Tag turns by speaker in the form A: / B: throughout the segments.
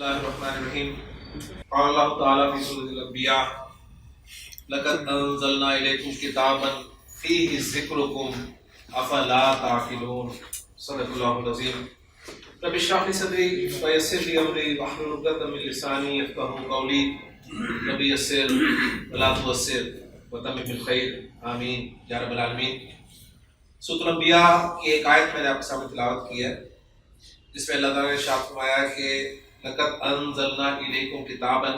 A: الله الرحمن الرحيم قال الله تعالى في سورة الأنبياء لقد أنزلنا إليكم كتابا فيه ذكركم أفلا تعقلون صدق الله العظيم رب اشرح لي صدري ويسر لي أمري واحلل عقدة من لساني يفقهوا قولي رب يسر ولا تعسر وتمم بالخير آمین یا رب العالمین۔ سورۃ الانبیاء کی ایک آیت میں نے آپ کے سامنے تلاوت کی ہے جس میں اللہ تعالیٰ نے ارشاد فرمایا کہ لقد انزلنا الیکم کتابا،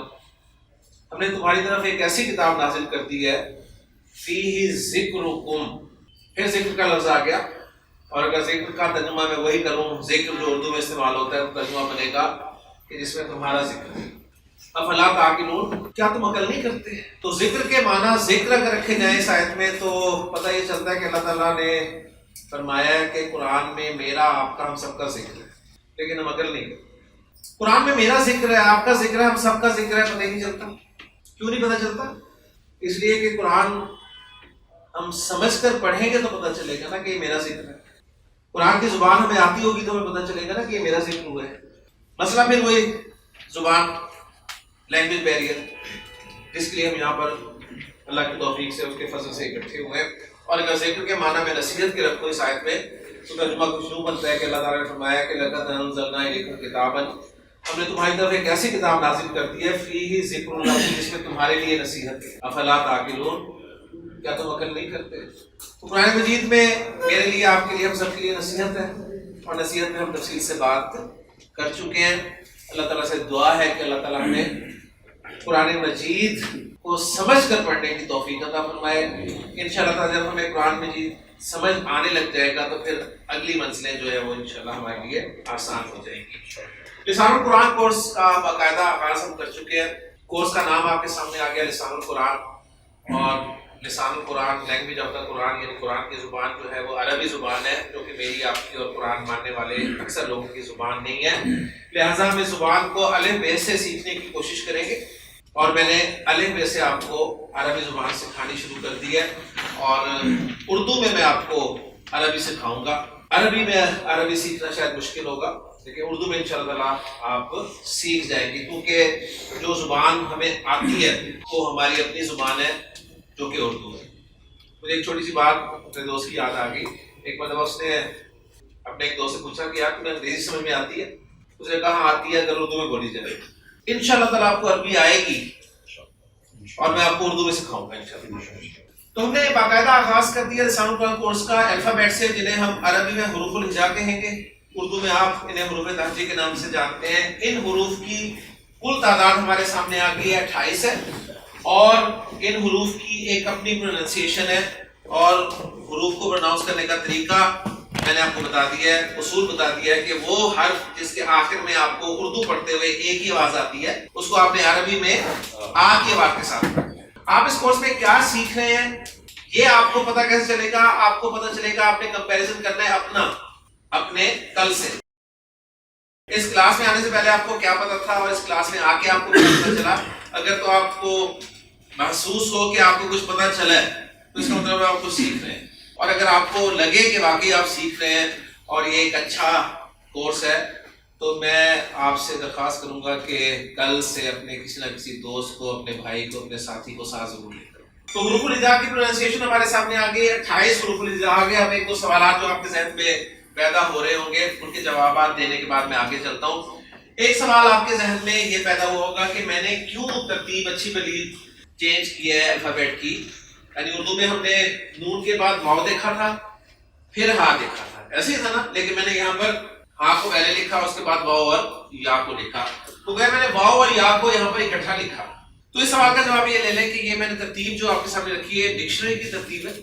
A: ہم نے تمہاری طرف ایک ایسی کتاب نازل کر دی ہے فیہ ذکرکم، پھر ذکر کا لفظ آ گیا، اور اگر ذکر کا ترجمہ میں وہی کروں، ذکر جو اردو میں استعمال ہوتا ہے تو ترجمہ بنے گا کہ جس میں تمہارا ذکر ہے۔ افلا تعقلون، کیا تم عقل نہیں کرتے؟ تو ذکر کے معنی ذکر اگر رکھے جائیں اس آیت میں تو پتہ یہ چلتا ہے کہ اللہ تعالیٰ نے فرمایا ہے کہ قرآن میں میرا آپ کا ہم سب کا ذکر ہے، لیکن ہم عقل نہیں کرتے۔ قرآن میں میرا ذکر ہے، آپ کا ذکر ہے، ہم سب کا ذکر ہے، پتہ ہی نہیں چلتا۔ کیوں نہیں پتہ چلتا؟ اس لیے کہ قرآن ہم سمجھ کر پڑھیں گے تو پتہ چلے گا نا کہ یہ میرا ذکر ہے۔ قرآن کی زبان ہمیں آتی ہوگی تو ہمیں پتہ چلے گا نا کہ یہ میرا ذکر ہوا ہے۔ مسئلہ پھر وہی زبان، لینگویج بیریئر، جس کے لیے ہم یہاں پر اللہ کی توفیق سے اس کے فضل سے اکٹھے ہوئے ہیں۔ اور اگر ذکر کے معنی میں نصیحت کے رکھو اس آیت میں تو ترجمہ کچھ یوں بنتا ہے کہ اللہ تعالیٰ نے فرمایا کہ لقد انزلنا الیکم کتابا، ہم نے تمہاری طرف ایک ایسی کتاب نازل کر دی ہے فیہ ذکر اللہ، جس میں تمہارے لیے نصیحت ہے۔ افلا تعقلون، کیا تم عقل نہیں کرتے؟ تو قرآن مجید میں میرے لیے، آپ کے لیے، ہم سب کے لیے نصیحت ہے، اور نصیحت میں ہم تفصیل سے بات کر چکے ہیں۔ اللہ تعالیٰ سے دعا ہے کہ اللہ تعالیٰ ہمیں قرآن مجید کو سمجھ کر پڑھنے کی توفیق عطا فرمائے۔ انشاءاللہ تعالیٰ جب ہمیں قرآن مجید سمجھ آنے لگ جائے گا تو پھر اگلی منزلیں جو ہے وہ انشاءاللہ ہمارے لیے آسان ہو جائیں گی۔ لسان القرآن کورس کا باقاعدہ آغاز ہم کر چکے ہیں۔ کورس کا نام آپ کے سامنے آ گیا لسان القرآن، اور لسان القرآن لینگویج آف دا قرآن، یعنی قرآن کی زبان جو ہے وہ عربی زبان ہے، جو کہ میری، آپ کی اور قرآن ماننے والے اکثر لوگوں کی زبان نہیں ہے، لہٰذا ہم اس زبان کو الف بے سے سیکھنے کی کوشش کریں گے، اور میں نے الف بے سے آپ کو عربی زبان سکھانی شروع کر دی ہے، اور اردو میں آپ کو عربی سکھاؤں گا۔ عربی میں عربی سیکھنا شاید مشکل ہوگا، لیکن اردو میں انشاءاللہ تعالیٰ آپ سیکھ جائیں گے، کیونکہ جو زبان ہمیں آتی ہے وہ ہماری اپنی زبان ہے جو کہ اردو ہے۔ مجھے ایک چھوٹی سی بات اپنے دوست کی یاد آ گئی۔ ایک مرتبہ اس نے اپنے ایک دوست سے پوچھا کہ یار تمہیں انگریزی سمجھ میں آتی ہے؟ اس نے کہا آتی ہے، اگر اردو میں بولی جائے۔ انشاءاللہ تعالیٰ آپ کو عربی آئے گی اور میں آپ کو اردو میں سکھاؤں گا انشاءاللہ۔ تو ہم نے باقاعدہ آغاز کر دیا لسان القرآن کورس کا الفابیٹ سے، جنہیں ہم عربی میں حروف الہجا کہیں گے، اردو میں آپ انہیں حروف تہجی کے نام سے جانتے ہیں۔ ان حروف کی کل تعداد ہمارے سامنے آ گئی ہے 28 ہے، اور ان حروف کی ایک اپنی پروننسیشن ہے، اور حروف کو پروناؤنس کرنے کا طریقہ میں نے آپ کو بتا دیا ہے، اصول بتا دیا ہے کہ وہ حرف جس کے آخر میں آپ کو اردو پڑھتے ہوئے ایک ہی آواز آتی ہے، اس کو آپ نے عربی میں آ کی آواز کے ساتھ پڑھنا ہے۔ آپ اس کورس میں کیا سیکھ رہے ہیں یہ آپ کو پتہ کیسے چلے گا؟ آپ کو پتہ چلے گا، آپ نے کمپیریزن کرنا ہے اپنے کل سے۔ اس کلاس میں آنے سے پہلے آپ کو کیا پتہ تھا، اور اس کلاس میں آ کے آپ کو کیا پتہ چلا؟ اگر تو آپ کو محسوس ہو کہ آپ کو کچھ پتہ چلا ہے تو اس کا مطلب آپ کو سیکھ رہے ہیں، اور اگر آپ کو لگے کہ واقعی آپ سیکھ رہے ہیں اور یہ ایک اچھا کورس ہے تو میں آپ سے درخواست کروں گا کہ کل سے اپنے کسی نہ کسی دوست کو، اپنے بھائی کو، اپنے ساتھی کو ساتھ ضرور لے کر۔ تو حروف الہجا کی پروننسیشن ہمارے سامنے آ گئی، 28 حروف الہجا آ گئے۔ اب ایک دو سوالات جو آپ کے ذہن میں پیدا ہو رہے ہوں گے، ان کے جوابات دینے کے بعد میں آگے چلتا ہوں۔ ایک سوال آپ کے ذہن میں یہ پیدا ہوا ہوگا کہ میں نے کیوں ترتیب اچھی پلیت چینج کی ہے الفابیٹ کی، یعنی اردو میں ہم نے نون کے بعد واو دیکھا تھا، پھر ہا دیکھا تھا، ایسے ہی تھا نا، لیکن میں نے یہاں پر ہا کو پہلے لکھا، اس کے بعد واو اور یا کو لکھا، تو میں نے واو اور یا کو یہاں پر اکٹھا لکھا۔ تو اس سوال کا جواب یہ لے لیں کہ یہ میں نے ترتیب جو آپ کے سامنے رکھی ہے ڈکشنری کی ترتیب ہے۔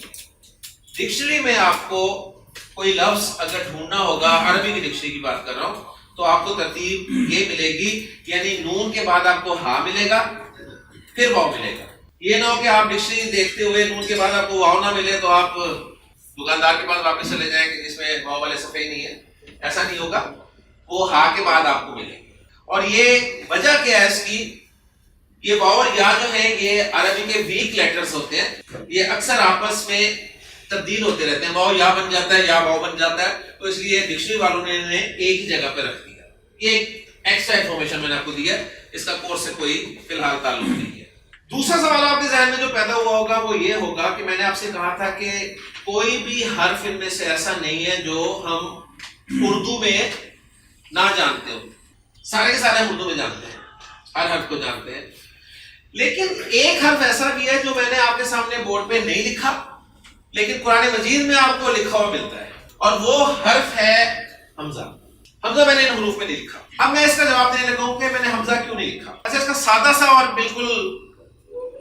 A: ڈکشنری میں آپ کو کوئی لفظ اگر ڈھونڈنا ہوگا، عربی کی ڈکشنری کی بات کر رہا ہوں، تو آپ کو ترتیب یہ ملے گی، یعنی نون کے بعد آپ کو ہا ملے گا، پھر واو ملے گا۔ یہ نہ ہو کہ آپ ڈکشنری دیکھتے ہوئے نون کے بعد آپ کو واو نہ ملے تو آپ دکاندار کے پاس واپس چلے جائیں کہ جس میں واو والے صفحے ہی نہیں ہے، ایسا نہیں ہوگا، وہ ہا کے بعد آپ کو ملے۔ اور یہ وجہ کیا ہے اس کی؟ یہ واو اور یا جو ہے یہ عربی کے ویک لیٹرز ہوتے ہیں، یہ اکثر آپس میں تبدیل ہوتے رہتے ہیں، واو یا بن جاتا ہے، یا واو بن جاتا ہے، تو اس لیے ڈکشنری والوں نے انہیں ایک ہی جگہ پہ رکھ دیا۔ یہ ایک ایکسٹرا انفارمیشن میں نے آپ کو دی ہے، اس کا کورس سے کوئی فی الحال تعلق نہیں ہے۔ دوسرا سوال آپ کے ذہن میں جو پیدا ہوا ہوگا وہ یہ ہوگا کہ میں نے آپ سے کہا تھا کہ کوئی بھی حرف ان میں سے ایسا نہیں ہے جو ہم اردو میں نہ جانتے ہوں، سارے کے سارے ہم اردو میں جانتے ہیں، ہر حرف کو جانتے ہیں، لیکن ایک حرف ایسا بھی ہے جو میں نے آپ کے سامنے بورڈ پہ نہیں لکھا لیکن قرآن مجید میں آپ کو لکھا ہوا ملتا ہے، اور وہ حرف ہے حمزہ۔ حمزہ میں نے ان حروف میں نہیں لکھا۔ اب میں اس کا جواب دینے لگا ہوں کہ میں نے حمزہ کیوں نہیں لکھا۔ اچھا، اس کا سادہ سا اور بالکل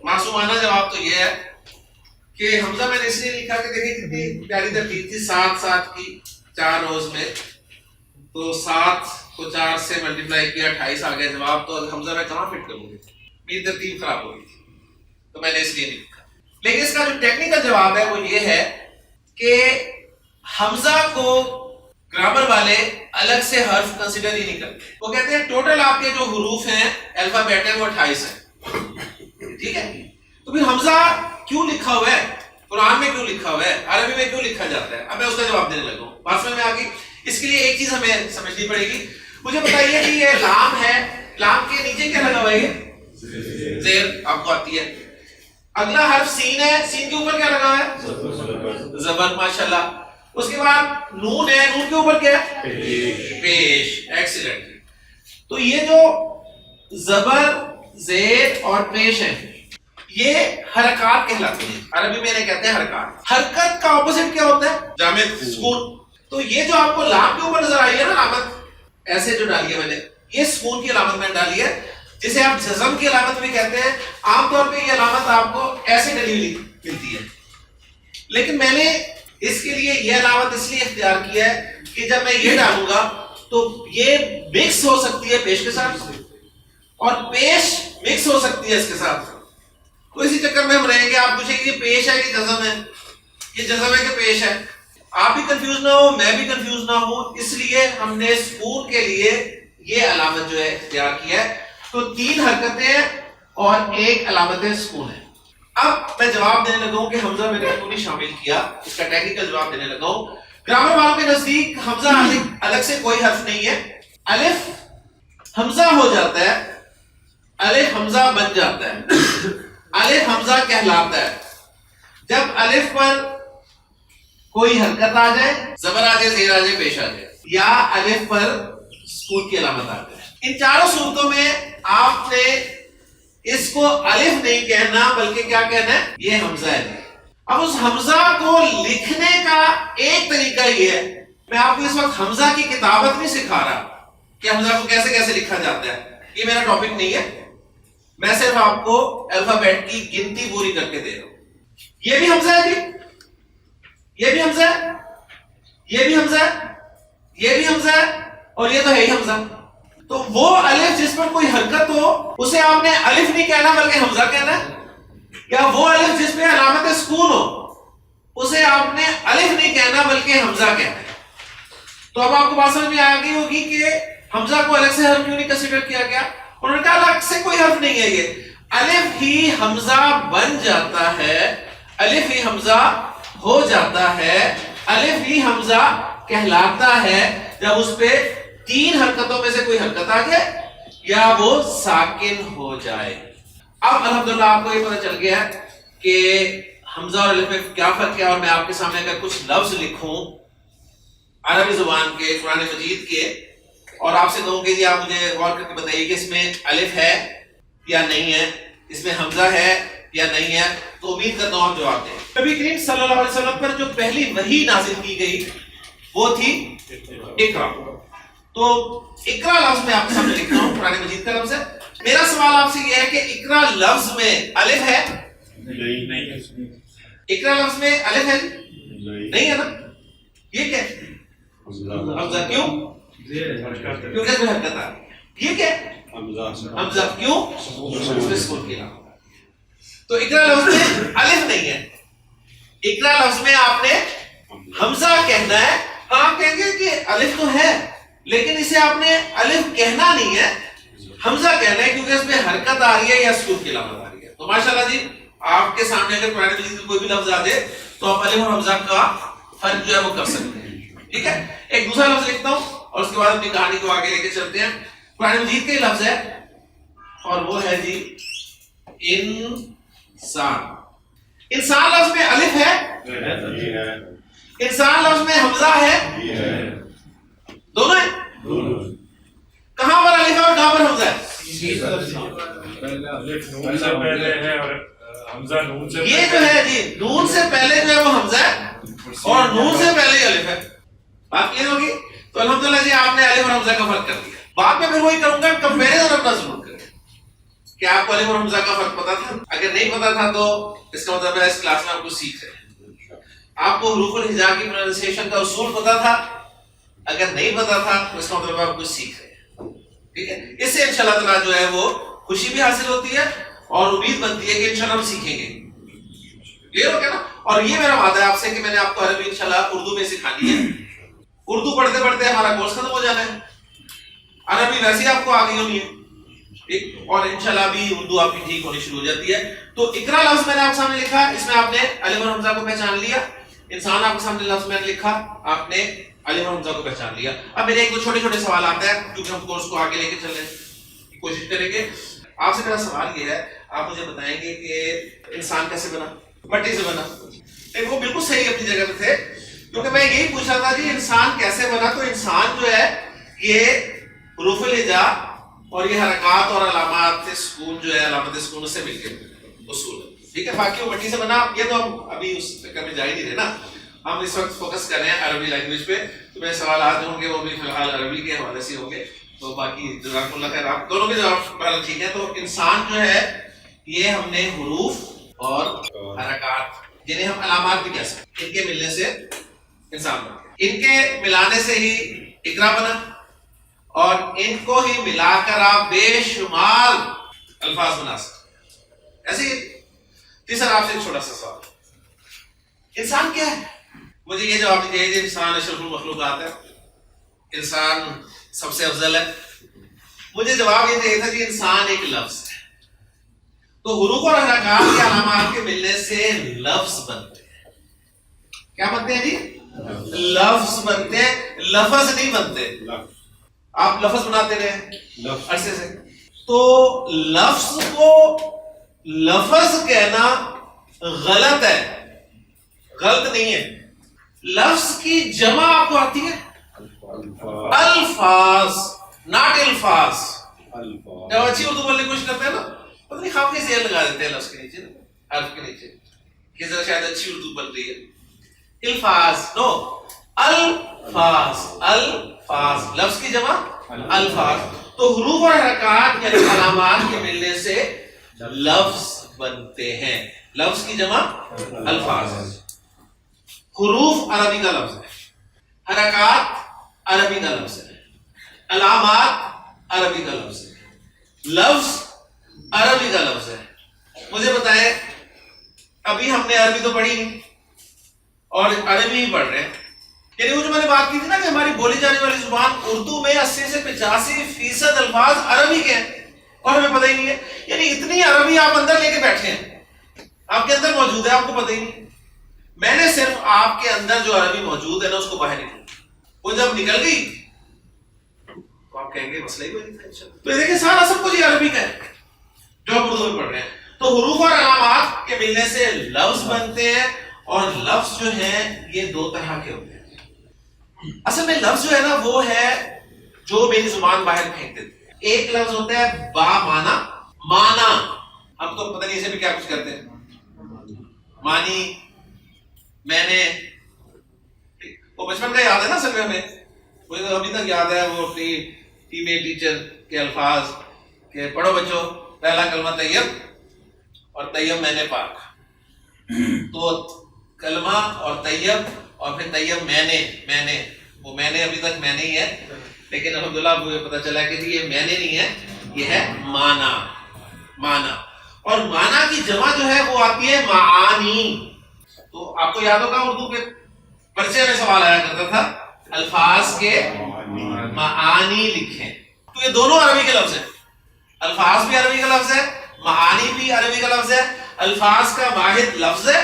A: معصومانہ جواب تو یہ ہے کہ حمزہ میں نے اس لیے لکھا کہ دیکھیں کتنی پیاری ترتیب تھی، 7 کی 4 روز میں، تو 7 کو 4 سے ملٹیپلائی کیا 28 آ گیا جواب، تو حمزہ میں کہاں فٹ کروں گی، میری ترتیب خراب ہو گئی تھی، تو میں نے اس لیے نہیں لکھا۔ لیکن اس کا جو ٹیکنیکل جواب ہے وہ یہ ہے کہ حمزہ کو گرامر والے الگ سے حرف کنسیڈر ہی نہیں کرتے، وہ کہتے ہیں ٹوٹل آپ کے جو حروف ہیں الفابیٹ ہیں وہ 28 ہیں، ٹھیک ہے؟ تو پھر حمزہ کیوں لکھا ہوا ہے، قرآن میں کیوں لکھا ہوا ہے، عربی میں کیوں لکھا جاتا ہے؟ اب میں اس کا جواب دینے لگا ہوں، بات سمجھ میں آ گئی؟ اس کے لیے ایک چیز ہمیں سمجھنی پڑے گی۔ مجھے بتائیے کہ یہ لام ہے، لام کے نیچے کیا لگا ہوا ہے؟ یہ زیر آپ کو آتی ہے۔ اگلا حرف سین ہے، سین کے اوپر کیا لگا ہوا ہے؟ زبر، ماشاءاللہ۔ اس کے بعد نون ہے، نون کے اوپر کیا ہے؟ پیش، ایکسیلنٹ۔ تو یہ جو زبر، زیر اور پیش ہے یہ حرکات کہلاتی ہیں، عربی میں انہیں کہتے ہیں حرکات۔ حرکت کا اپوزٹ کیا ہوتا ہے؟ جامد، سکون۔ تو یہ جو آپ کو لام کے اوپر نظر آئی ہے نا علامت، ایسے جو ڈالی ہے میں نے، یہ سکون کی علامت میں ڈالی ہے، جسے آپ جزم کی علامت بھی کہتے ہیں۔ عام طور پہ یہ علامت آپ کو ایسے ڈلی ہوئی ملتی ہے، لیکن میں نے اس کے لیے یہ علامت اس لیے اختیار کیا ہے کہ جب میں یہ ڈالوں گا تو یہ مکس ہو سکتی ہے پیش کے ساتھ، اور پیش مکس ہو سکتی ہے اس کے ساتھ، تو اسی چکر میں ہم رہیں گے۔ آپ پوچھیں گے یہ پیش ہے کہ جزم ہے، یہ جزم ہے کہ پیش ہے، آپ بھی کنفیوز نہ ہو، میں بھی کنفیوز نہ ہوں، اس لیے ہم نے سکون کے لیے یہ علامت جو ہے اختیار کیا ہے۔ تو 3 حرکتیں اور 1 علامت سکون ہے۔ اب میں جواب دینے لگا ہوں کہ حمزہ میں نے کیوں نہیں شامل کیا، اس کا ٹیکنیکل جواب دینے لگا ہوں۔ گرامر والوں کے نزدیک حمزہ الگ سے کوئی حرف نہیں ہے، الف حمزہ ہو جاتا ہے، الف حمزہ بن جاتا ہے، الف حمزہ کہلاتا ہے جب الف پر کوئی حرکت آ جائے، زبر آ جائے، زیر آ جائے، پیش آ جائے، یا الف پر سکون کی علامت آ جائے۔ ان چاروں صورتوں میں آپ نے اس کو الف نہیں کہنا بلکہ کیا کہنا ہے؟ یہ حمزہ ہے۔ اب اس حمزہ کو لکھنے کا ایک طریقہ یہ ہے، میں آپ کو اس وقت حمزہ کی کتابت نہیں سکھا رہا کہ حمزہ کو کیسے کیسے لکھا جاتا ہے، یہ میرا ٹاپک نہیں ہے، میں صرف آپ کو الفابیٹ کی گنتی پوری کر کے دے رہا ہوں۔ یہ بھی حمزہ ہے جی، یہ بھی حمزہ ہے، یہ بھی حمزہ ہے، یہ بھی حمزہ ہے، اور یہ تو ہے ہی حمزہ۔ تو وہ الف جس پر کوئی حرکت ہو اسے آپ نے الف نہیں کہنا بلکہ حمزہ کہنا ہے، یا وہ الف جس پہ علامت سکون ہو اسے آپ نے الف نہیں کہنا بلکہ حمزہ کہنا ہے۔ تو اب آپ کو بات سمجھ میں آ گئی ہوگی کہ حمزہ کو الگ سے حرف کیوں نہیں کنسیڈر کیا گیا۔ انہوں نے کہا الگ سے کوئی حرف نہیں ہے، یہ الف ہی حمزہ بن جاتا ہے، الف ہی حمزہ ہو جاتا ہے، الف ہی حمزہ کہلاتا ہے جب اس پہ 3 حرکتوں میں سے کوئی حرکت آ جائے یا وہ ساکن ہو جائے۔ اب الحمدللہ آپ کو یہ پتہ چل گیا ہے کہ حمزہ اور الف میں کیا فرق ہے، اور میں آپ کے سامنے اگر کچھ لفظ لکھوں عربی زبان کے، قرآن مجید کے، اور آپ سے کہوں کہ جی آپ مجھے غور کر کے بتائیے کہ اس میں الف ہے یا نہیں ہے، اس میں حمزہ ہے یا نہیں ہے، تو امید کرتا ہوں آپ جواب دیں۔ نبی کریم صلی اللہ علیہ وسلم پر جو پہلی وحی نازل کی گئی وہ تھی اقرا۔ تو اقرا لفظ میں آپ کے سامنے لکھتا ہوں، قرآن مجید کا لفظ ہے۔ میرا سوال آپ سے یہ ہے کہ اقرا لفظ میں الف ہے؟ نہیں۔ اقرا لفظ میں الف ہے؟ نہیں ہے نا؟ یہ کیا ہے؟ حمزہ۔ کیوں؟ کیونکہ اس میں حرکت آ رہی ہے۔ یہ کیا ہے؟ حمزہ۔ کیوں؟ اس میں سکون کی علامت۔ تو اقرا لفظ میں الف نہیں ہے، اقرا لفظ میں آپ نے حمزہ کہنا ہے۔ آپ کہیں گے کہ الف تو ہے لیکن اسے آپ نے الف کہنا نہیں ہے، حمزہ کہنا ہے، کیونکہ اس میں حرکت آ رہی ہے یا سکون کی علامت آ رہی ہے۔ تو ماشاءاللہ جی آپ کے سامنے اگر قرآن مجید میں کوئی بھی لفظ آ جائے تو آپ الف اور حمزہ کا فرق جو ہے وہ کر سکتے ہیں، ٹھیک ہے۔ ایک دوسرا لفظ لکھتا ہوں اور اس کے بعد اپنی کہانی کو آگے لے کے چلتے ہیں۔ قرآن مجید کا ہی لفظ ہے اور وہ ہے جی انسان. انسان لفظ میں الف ہے, انسان لفظ میں حمزہ ہے, دونوں ہیں. کہاں پر الف ہے اور کہاں پر حمزہ ہے؟ یہ جو ہے جی نون سے پہلے جو ہے وہ حمزہ ہے اور نون سے پہلے ہی الف ہے. بات کلیئر ہوگی؟ تو الحمدللہ جی آپ نے الف اور حمزہ کا فرق کر دیا. بعد میں پھر وہی کروں گا, کمپیریزن اپنا ضرور کریں. کیا آپ کو الف اور حمزہ کا فرق پتا تھا؟ اگر نہیں پتا تھا تو اس کا مطلب ہے اس کلاس میں آپ کو سیکھ رہے ہیں. آپ کو حروف الہجاء کی پروننسیشن کا اصول پتا تھا؟ اگر نہیں پتا تھا تو اس کا مطلب ہے آپ کو سیکھ رہے ہیں. ٹھیک ہے, اس سے انشاءاللہ تعالیٰ جو ہے وہ خوشی بھی حاصل ہوتی ہے اور امید بنتی ہے کہ انشاءاللہ ہم سیکھیں گے. کلیئر ہو گیا نا؟ اور یہ میرا وعدہ ہے آپ سے کہ میں نے آپ کو عربی انشاءاللہ اردو میں سکھانی ہے. اردو پڑھتے پڑھتے ہمارا کورس ختم ہو جانا ہے, عربی ویسے آپ کو آ گئی ہونی ہے ٹھیک, اور انشاءاللہ بھی اردو آپ کی ٹھیک ہونی شروع ہو جاتی ہے. تو اقرا لفظ میں نے آپ کے سامنے لکھا, اس میں آپ نے الف اور حمزہ کو پہچان لیا. انسان آپ کے سامنے لفظ میں نے لکھا, آپ نے الف اور حمزہ کو پہچان لیا. اب میرے ایک دو چھوٹے چھوٹے سوال آتے ہیں کیونکہ ہم کورس کو آگے لے کے چلنے کی کوشش کریں گے. آپ سے میرا سوال یہ ہے, آپ مجھے بتائیں گے کہ انسان کیسے بنا؟ مٹی سے بنا. وہ بالکل صحیح اپنی جگہ پہ تھے, کیونکہ میں یہی پوچھ رہا تھا جی انسان کیسے بنا. تو انسان جو ہے یہ حروف الہجاء اور یہ حرکات اور علامات سکون جو ہے, علامت سکون سے مل کے اصول ہے. ٹھیک ہے, باقی وہ مٹی سے بنا. یہ تو ہم ابھی اس فکر میں جا ہی نہیں رہے نا, ہم اس وقت فوکس کر رہے ہیں عربی لینگویج پہ. تو میرے سوالات جو ہوں گے وہ بھی فی الحال عربی کے حوالے سے ہوں گے. تو باقی جزاک اللہ خیر, آپ دونوں کے جواب پہلے ٹھیک ہے. تو انسان جو ہے یہ ہم نے حروف اور حرکات جنہیں ہم علامات بھی کہہ سکتے, ان کے ملنے سے انسان بنا. ان کے ملانے سے ہی اقرا بنا اور ان کو ہی ملا کر آپ بے شمار الفاظ بنا سکتے. ایسے ہی تیسرا آپ سے ایک چھوٹا سا سوال, انسان کیا ہے؟ مجھے یہ جواب دیجیے, انسان اشرف المخلوقات ہے, انسان سب سے افضل ہے. مجھے جواب یہ چاہیے تھا کہ انسان ایک لفظ ہے. تو حروف اور حرکات کے علامات کے ملنے سے لفظ بنتے ہیں. کیا بنتے ہیں جی؟ لفظ بنتے ہیں, لفظ نہیں بنتے. آپ لفظ بناتے رہے عرصے سے, تو لفظ کو لفظ کہنا غلط ہے, غلط نہیں ہے. لفظ کی جمع آپ کو آتی ہے الفاظ, ناٹ الفاظ. جب اچھی اردو بولنے کی کوشش کرتے ہیں نا, پتہ نہیں خام کے زیر لگا دیتے ہیں لفظ کے نیچے, حرف کے نیچے, کہ ذرا شاید اچھی اردو بن رہی ہے. الفاظ نو, الفاظ, الفاظ لفظ کی جمع الفاظ. تو حروف اور حرکات یعنی علامات کے ملنے سے لفظ بنتے ہیں. لفظ کی جمع الفاظ. حروف عربی کا لفظ ہے, حرکات عربی کا لفظ ہے, علامات عربی کا لفظ ہے, لفظ عربی کا لفظ ہے. مجھے بتائیں, ابھی ہم نے عربی تو پڑھی نہیں اور عربی ہی پڑھ رہے ہیں. یعنی وہ جو میں نے بات کی تھی نا کہ ہماری بولی جانے والی زبان اردو میں 80 سے 85% الفاظ عربی کے ہیں اور ہمیں پتہ ہی نہیں ہے. یعنی اتنی عربی آپ اندر لے کے بیٹھے ہیں, آپ کے اندر موجود ہے, آپ کو پتہ ہی نہیں. میں نے صرف آپ کے اندر جو عربی موجود ہے نا اس کو باہر نکل, وہ جب نکل گئی تو آپ کہیں گے مسئلہ ہی وہی تھا. تو دیکھیں سارا سب کچھ عربی کا ہے جو ہم اردو میں پڑھ رہے ہیں. تو حروف اور علامات کے ملنے سے لفظ بنتے ہیں, اور لفظ جو ہیں یہ دو طرح کے ہوتے ہیں. اصل میں لفظ جو ہے نا وہ ہے جو میری زبان باہر پھینک دیتی ہے. ایک لفظ ہوتا ہے با مانا, مانا ہم تو پتہ نہیں اسے بھی کیا کچھ کرتے ہیں, مانی, میں نے, وہ بچپن کا یاد ہے نا سب ہمیں, مجھے تو ابھی تک یاد ہے وہ اپنی فیمیل ٹیچر کے الفاظ کہ پڑھو بچوں پہلا کلمہ طیب اور طیب میں نے پاک. تو کلمہ اور طیب اور پھر طیب میں نے, وہ میں نے ابھی تک میں نے ہی ہے, لیکن الحمدللہ مجھے پتہ چلا کہ یہ میں نے نہیں ہے, یہ ہے مانا. مانا اور مانا کی جمع جو ہے وہ آتی ہے معانی. تو آپ کو یاد ہوگا اردو کے پرچے میں سوال آیا کرتا تھا الفاظ کے معانی لکھیں. تو یہ دونوں عربی کے لفظ ہیں, الفاظ بھی عربی کا لفظ ہے, معانی بھی عربی کا لفظ ہے. الفاظ کا واحد لفظ ہے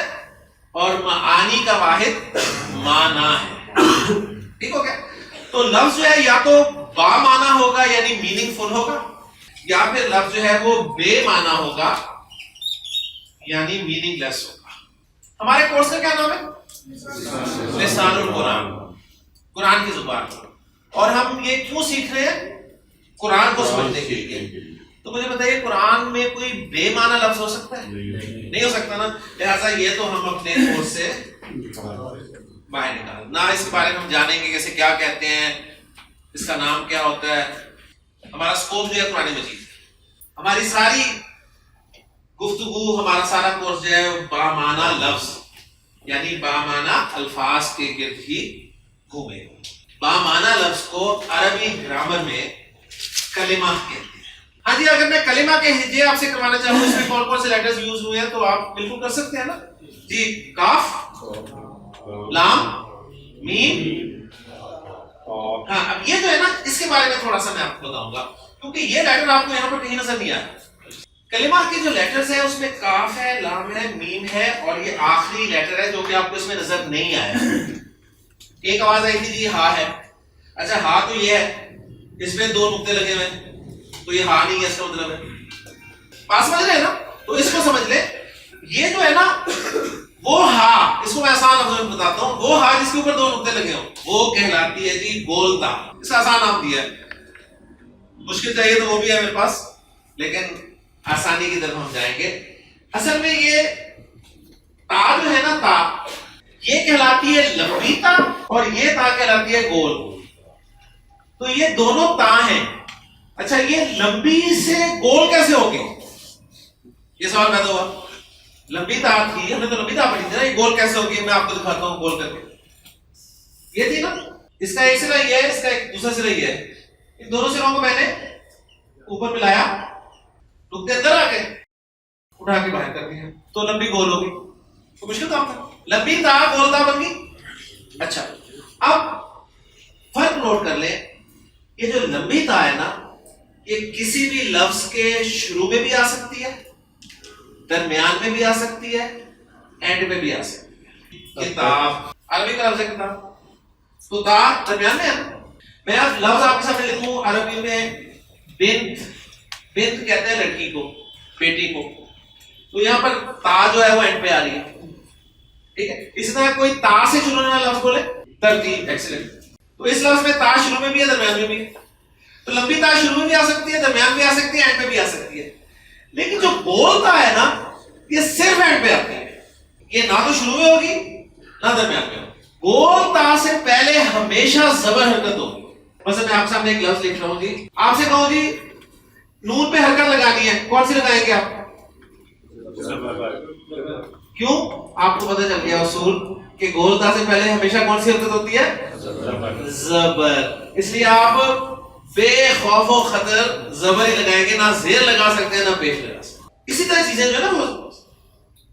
A: اور معانی کا واحد معنی ہے. ٹھیک ہو گیا؟ تو لفظ جو ہے یا تو با معنی ہوگا یعنی میننگ فل ہوگا، یا پھر لفظ جو ہے وہ بے معنی ہوگا یعنی میننگ لیس ہوگا. ہمارے کورس کا کیا نام ہے؟ لسان القرآن، قرآن کی زبان. اور ہم یہ کیوں سیکھ رہے ہیں؟ قرآن کو سمجھنے کے لیے. تو مجھے بتائیے قرآن میں کوئی بے معنی لفظ ہو سکتا ہے؟ نہیں ہو سکتا نا. لہٰذا یہ تو ہم اپنے کورس سے باہر نکال، نہ اس کے بارے میں ہم جانیں گے کیسے کیا کہتے ہیں، اس کا نام کیا ہوتا ہے. ہمارا اسکوپ جو ہے قرآن مجید، ہماری ساری گفتگو، ہمارا سارا کورس جو ہے بامعنی لفظ یعنی بامعنی الفاظ کے گرد ہی گھومے. بامعنی لفظ کو عربی گرامر میں کلمہ کہتے ہیں. ہاں جی، اگر میں کلمہ کے ہجے آپ سے کروانا چاہوں اس میں کون کون سے لیٹرز یوز ہوئے ہیں تو آپ بالکل کر سکتے ہیں نا جی. کاف، لام، میم. ہاں اب یہ جو ہے نا اس کے بارے میں تھوڑا سا میں آپ کو بتاؤں گا کیونکہ یہ لیٹر آپ کو یہاں پر کہیں نظر نہیں آیا. کلمہ کے جو لیٹرز ہیں اس میں کاف ہے، لام ہے، میم ہے اور یہ آخری لیٹر ہے جو کہ آپ کو اس میں نظر نہیں آیا. ایک آواز آئی تھی جی ہا ہے. اچھا ہا تو یہ ہے، اس میں دو نقطے لگے ہوئے تو یہ ہا نہیں ہے، اس کا مطلب ہے بات سمجھ رہے ہیں نا. تو اس کو سمجھ لیں، یہ جو ہے نا وہ ہا، اس کو میں آسان لفظوں میں بتاتا ہوں، وہ ہا جس کے اوپر دو نقطے لگے ہوں وہ کہلاتی ہے جی گولتا. اس کا آسان نام دیا ہے. مشکل چاہیے تو وہ بھی ہے میرے پاس، لیکن آسانی کی طرف ہم جائیں گے. اصل میں یہ تا جو ہے نا تا، یہ کہلاتی ہے لمبی تا اور یہ تا کہلاتی ہے گول. تو یہ دونوں تا ہیں. اچھا یہ لمبی سے گول کیسے ہوگی؟ یہ سوال پیدا ہوا. لمبی تا تھی، ہم نے تو لمبی تا پڑھی تھی نا، یہ گول کیسے ہوگی؟ میں آپ کو دکھاتا ہوں گول کر کے. یہ تھی نا، اس کا ایک سرا یہ ہے، اس کا ایک دوسرا سرا یہ ہے. ان دونوں سروں کو میں نے اوپر ملایا، نقطے اندر آ گئے، اٹھا کے باہر کر دیا تو لمبی گول ہوگی. تو مشکل کام تھا، لمبی تا گول تا بن گئی. اچھا اب فرق نوٹ کر لیں، یہ جو لمبی تا ہے نا یہ کسی بھی لفظ کے شروع میں بھی آ سکتی ہے، درمیان میں بھی آ سکتی ہے، اینڈ میں بھی آ سکتی ہے. کتاب عربی کا لفظ ہے کتاب، تو تا درمیان میں ہے نا. میں اب لفظ آپ کے سامنے لکھوں عربی میں بنت، بنت کہتے ہیں لڑکی کو، بیٹی کو، تو یہاں پر تا جو ہے وہ اینڈ پہ آ رہی ہے. ٹھیک ہے، اسی طرح کوئی تا سے شروع ہونے والا لفظ بولے، ترتیب، ایکسلنٹ. تو اس لفظ میں تا شروع میں بھی ہے، درمیان میں بھی ہے. تو لمبی تا شروع میں بھی آ سکتی ہے، درمیان میں آ سکتی ہے، اینڈ پہ بھی آ سکتی ہے. لیکن جو گول تا ہے نا یہ صرف اینڈ پہ آتی ہے. یہ نہ تو شروع میں ہوگی نہ درمیان میں ہوگی. گول تا سے پہلے ہمیشہ زبر حرکت ہوگی. مثلا میں آپ کے سامنے ایک لفظ لکھ رہا ہوں جی، آپ سے کہوں جی نون پہ حرکت لگانی ہے، کون سی لگائیں گے آپ؟ کیوں؟ آپ کو پتہ چل گیا اصول کہ گول تا سے پہلے ہمیشہ کون سی حرکت ہوتی ہے؟ زبر. اس لیے آپ بے خوف و خطر زبر ہی لگائیں گے، نہ زیر لگا سکتے ہیں نہ پیش لگا سکتے ہیں. اسی طرح چیزیں جو ہے نا وہ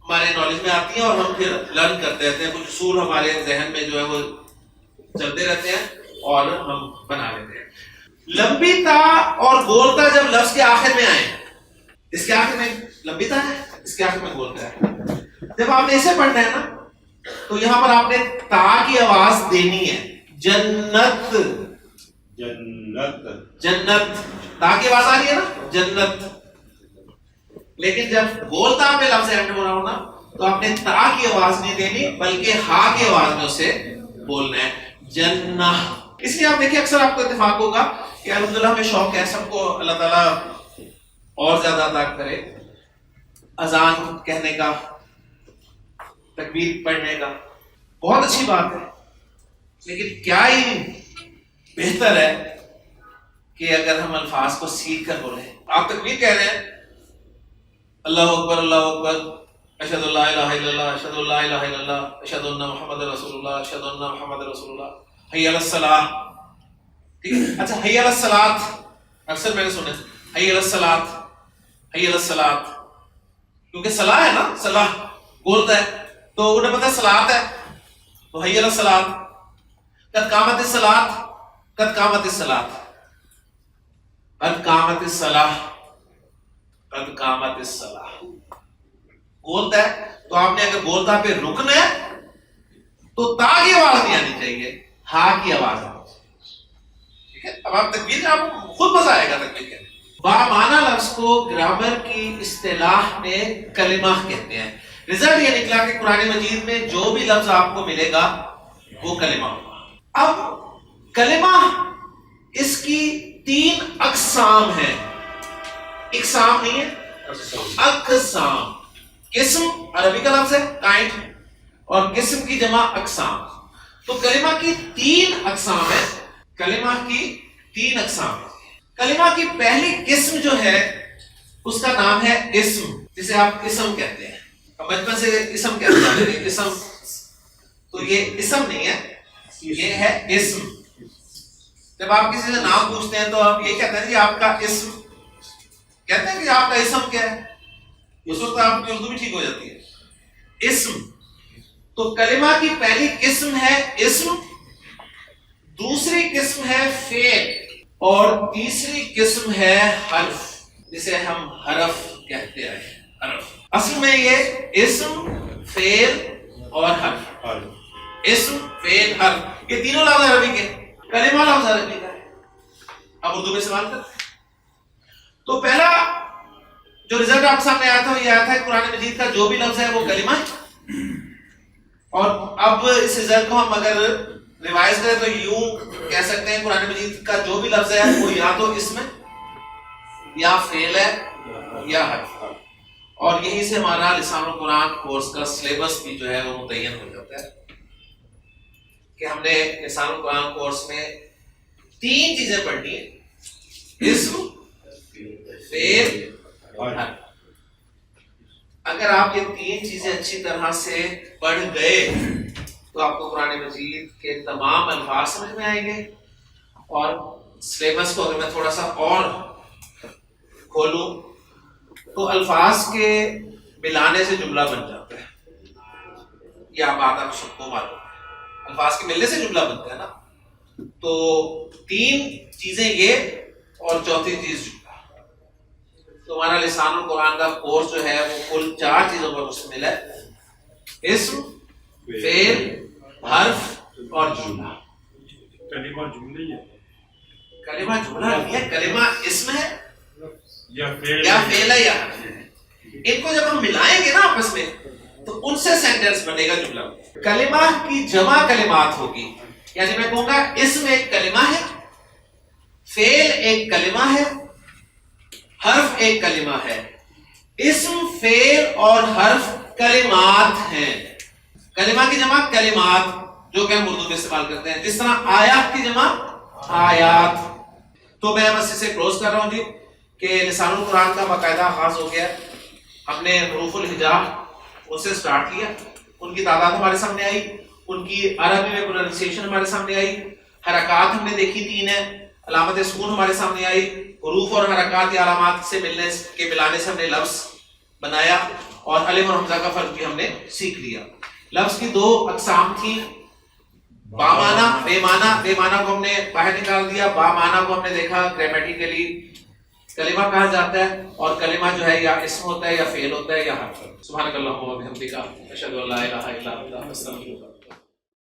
A: ہمارے نالج میں آتی ہیں اور ہم پھر لرن کرتے رہتے ہیں. کچھ اصول ہمارے ذہن میں جو ہے وہ چلتے رہتے ہیں اور ہم بنا لیتے ہیں. لمبی تا اور گول تا جب لفظ کے آخر میں آئے، اس کے آخر میں لمبی تا ہے، اس کے آخر میں گول تا ہے. جب آپ نے اسے پڑھنا ہے نا تو یہاں پر آپ نے تا کی آواز دینی ہے. جنت، جنت، جنت، تا کی آواز آ رہی ہے نا، جنت. لیکن جب گول تا پہ لفظ اینڈ ہو رہا ہو نا تو آپ نے تا کی آواز نہیں دینی بلکہ ہا کی آواز میں اسے بولنا ہے، جنہ. اس لیے آپ دیکھیں اکثر آپ کو اتفاق ہوگا کہ الحمدللہ ہمیں شوق ہے، سب کو اللہ تعالیٰ اور زیادہ عطا کرے، اذان کہنے کا، تکبیر پڑھنے کا. بہت اچھی بات ہے، لیکن کیا ہی بہتر ہے کہ اگر ہم الفاظ کو سیکھ کر بولیں. آپ تکبیر کہہ رہے ہیں، اللہ اکبر، اللہ اکبر، اشہد ان لا الہ الا اللہ، اشہد ان لا الہ الا اللہ، اشہد ان محمد رسول اللہ، اشہد ان محمد رسول اللہ، حی علی الصلاۃ. ٹھیک ہے. اچھا حی علی الصلاۃ اکثر میں نے سنا ہے، حی علی الصلاۃ، حی علی الصلاۃ، کیونکہ صلاح ہے نا، صلاح بولتا ہے تو انہیں پتہ صلاۃ ہے تو حی علی الصلاۃ. قد قامت الصلاۃ، قد قامت الصلاۃ، قد قامت الصلاۃ، قد قامت الصلاۃ. بولتا ہے تو آپ نے اگر بولتا پہ رکنا ہے تو تا کی آواز نہیں آنی چاہیے، ہا کی آواز آنی چاہیے. ٹھیک ٹھیک ہے. اب آپ تکبیر آپ خود مزہ آئے گا تکبیر کہنے. بامعنی لفظ کو گرامر کی اصطلاح میں کلمہ کہتے ہیں. رزلٹ یہ نکلا کہ قرآن مجید میں جو بھی لفظ آپ کو ملے گا وہ کلمہ ہوگا. اب کلمہ اس کی 3 اقسام ہیں. اقسام نہیں ہے، اقسام. قسم عربی کا لفظ ہے کائنڈ، اور قسم کی جمع اقسام. تو کلمہ کی 3 اقسام ہے. کلمہ کی 3 اقسام. کلمہ کی پہلی قسم جو ہے اس کا نام ہے اسم، جسے آپ اسم کہتے ہیں. بچپن سے اسم کہتے ہیں. اسم تو یہ اسم نہیں ہے، یہ ہے اسم. جب آپ کسی سے نام پوچھتے ہیں تو آپ یہ کہتے ہیں کہ آپ کا اسم، کہتے ہیں کہ آپ کا اسم کیا ہے. اس وقت آپ کی اردو بھی ٹھیک ہو جاتی ہے. اسم. تو کلمہ کی پہلی قسم ہے اسم، دوسری قسم ہے فعل، اور تیسری قسم ہے حرف، جسے ہم حرف کہتے ہیں. حرف اصل میں یہ اسم، فعل اور حرف. اسم، فعل، حرف، یہ تینوں لفظ عربی کے. کلمہ لفظ عربی کا ہے. اب اردو میں استعمال کرتے ہیں. تو پہلا جو رزلٹ آپ سامنے آیا تھا وہ یہ آیا تھا کہ قرآن مجید کا جو بھی لفظ ہے وہ کلمہ ہے. اور اب اس رزلٹ کو ہم اگر ریوائز کریں تو یوں کہہ سکتے ہیں قرآن مجید کا جو بھی لفظ ہے وہ یا تو اسم ہے، یا فعل ہے، یا حرف. اور یہیں سے ہمارا لسان القرآن کورس کا سلیبس بھی جو ہے وہ متعین ہو جاتا ہے کہ ہم نے لسان القرآن کورس میں 3 چیزیں پڑھنی ہیں: اسم، فعل اور حرف. اگر آپ یہ 3 چیزیں اچھی طرح سے پڑھ گئے تو آپ کو قرآن مجید کے تمام الفاظ سمجھ میں آئیں گے. اور سلیبس کو اگر میں تھوڑا سا اور کھولوں تو الفاظ کے ملانے سے جملہ بن جاتا ہے. یہ بات آپ سب کو معلوم ہے، الفاظ کے ملنے سے جملہ بنتا ہے نا. تو 3 چیزیں یہ اور چوتھی چیز جملہ. تو ہمارا لسان القرآن کا کورس جو ہے وہ کل 4 چیزوں پر مشتمل ہے: اسم، فعل، حرف اور جملہ.
B: کلمہ جملہ ہے،
A: کلمہ جملہ نہیں ہے. کلمہ اسم ہے
B: یا
A: فعل ہے یا حرف ہے. ان کو جب ہم ملائیں گے نا آپس میں تو ان سے سینٹنس بنے گا جملہ. کلمہ کی جمع کلمات ہوگی. یعنی میں کہوں گا اسم ایک کلمہ ہے، فعل ایک کلمہ ہے، حرف ایک کلمہ ہے. اسم، فعل اور حرف کلمات ہیں. کلمہ کی جمع کلمات، جو کہ ہم اردو میں استعمال کرتے ہیں. جس طرح آیات کی جمع آیات. تو میں بس اسے کلوز کر رہا ہوں جی کہ لسان القرآن کا باقاعدہ آغاز ہو گیا. ہم نے حروف الہجا ان سے سٹارٹ کیا، ان کی تعداد ہمارے سامنے آئی، ان کی عربی میں پروننسیشن ہمارے سامنے آئی. حرکات ہم نے دیکھی 3 ہیں. علامت سکون ہمارے سامنے آئی. حروف اور حرکات یا علامات سے ملنے کے ملانے سے ہم نے لفظ بنایا. اور الف اور حمزہ کا فرق بھی ہم نے سیکھ لیا. لفظ کی 2 اقسام تھی: بامعنی، بے معنی. بے معنی کو ہم نے باہر نکال دیا. بامعنی کو ہم نے دیکھا گرامیٹیکلی کلمہ کہا جاتا ہے، اور کلمہ جو ہے یا اسم ہوتا ہے یا فعل ہوتا ہے یا حرف. سبحانک اللہم و بحمدک، اشہد ان لا الہ الا انت، استغفرک.